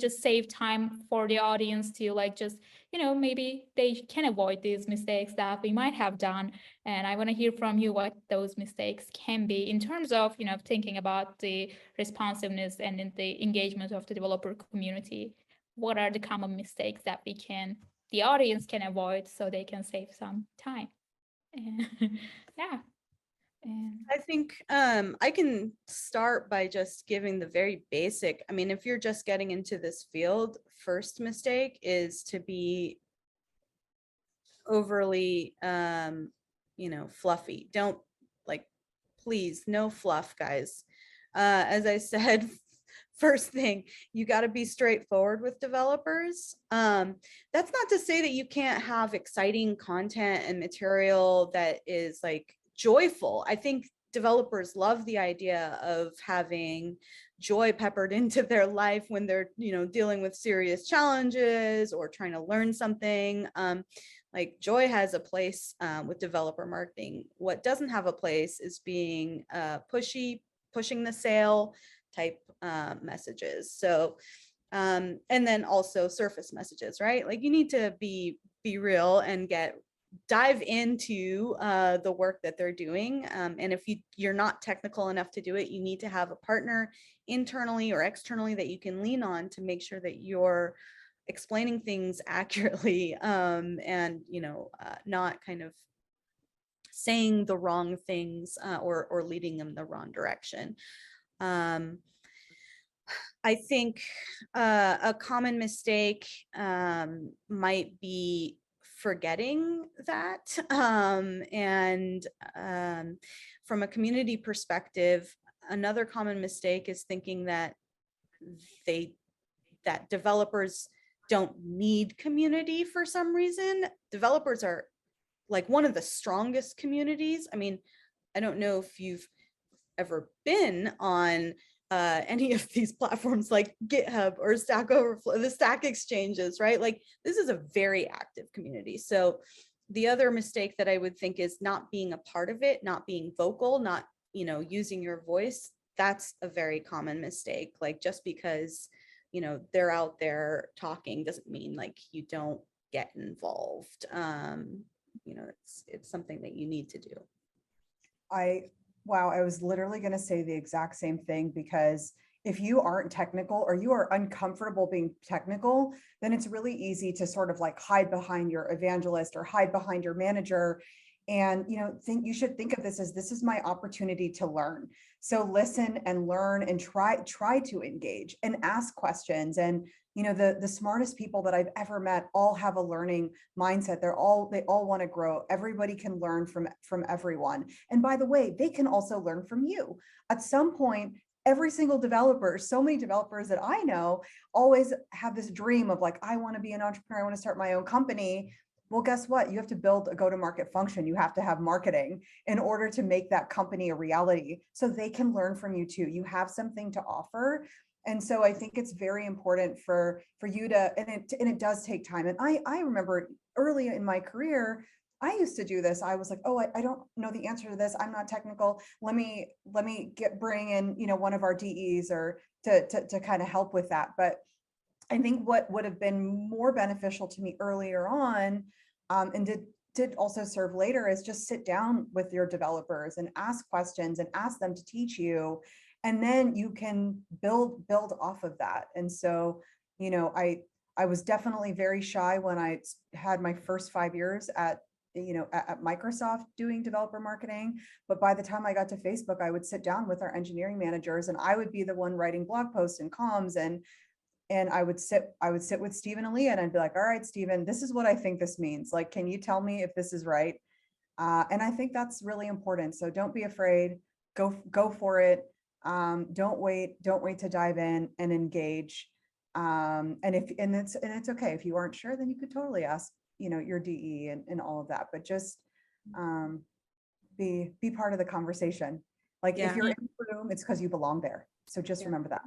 just save time for the audience to like just, maybe they can avoid these mistakes that we might have done. And I want to hear from you what those mistakes can be in terms of, thinking about the responsiveness and in the engagement of the developer community. What are the common mistakes that the audience can avoid so they can save some time? Yeah. And I think I can start by just giving the very basic. I mean, if you're just getting into this field, first mistake is to be overly fluffy. Don't like, please, no fluff, guys. As I said, first thing, you got to be straightforward with developers. That's not to say that you can't have exciting content and material that is like joyful. I think developers love the idea of having joy peppered into their life when they're, dealing with serious challenges or trying to learn something. Like joy has a place with developer marketing. What doesn't have a place is being pushing the sale type messages. So, and then also surface messages, right? Like you need to be real and dive into the work that they're doing. And if you're not technical enough to do it, you need to have a partner internally or externally that you can lean on to make sure that you're explaining things accurately, and not kind of saying the wrong things, or leading them the wrong direction. I think a common mistake might be forgetting that. And from a community perspective, another common mistake is thinking that developers don't need community for some reason. Developers are like one of the strongest communities. I mean, I don't know if you've ever been on any of these platforms like GitHub or Stack Overflow, the Stack exchanges, right? Like this is a very active community. So the other mistake that I would think is not being a part of it, not being vocal, not, using your voice. That's a very common mistake. Like just because, they're out there talking doesn't mean like you don't get involved. It's something that you need to do. Wow, I was literally going to say the exact same thing, because if you aren't technical or you are uncomfortable being technical, then it's really easy to sort of like hide behind your evangelist or hide behind your manager. And, you should think of this is my opportunity to learn. So listen and learn and try to engage and ask questions. And, the smartest people that I've ever met all have a learning mindset. They all want to grow. Everybody can learn from everyone. And by the way, they can also learn from you. At some point, every single developer, so many developers that I know always have this dream of like, I want to be an entrepreneur, I want to start my own company. Well, guess what? You have to build a go-to-market function. You have to have marketing in order to make that company a reality. So they can learn from you too. You have something to offer. And so I think it's very important for you to, and it does take time. And I remember early in my career, I used to do this. I was like, oh, I don't know the answer to this. I'm not technical. Let me bring in, one of our DEs or to kind of help with that. But I think what would have been more beneficial to me earlier on, and did also serve later, is just sit down with your developers and ask questions and ask them to teach you, and then you can build off of that. And so, I was definitely very shy when I had my first 5 years at Microsoft doing developer marketing. But by the time I got to Facebook, I would sit down with our engineering managers and I would be the one writing blog posts and comms, and I would sit with Stephen and Leah and I'd be like, all right, Stephen, this is what I think this means. Like, can you tell me if this is right? And I think that's really important. So don't be afraid, go for it. Don't wait to dive in and engage. And it's okay. If you aren't sure, then you could totally ask, your DE and all of that, but just be part of the conversation. Like if Yeah. you're in the room, it's because you belong there. So just remember that.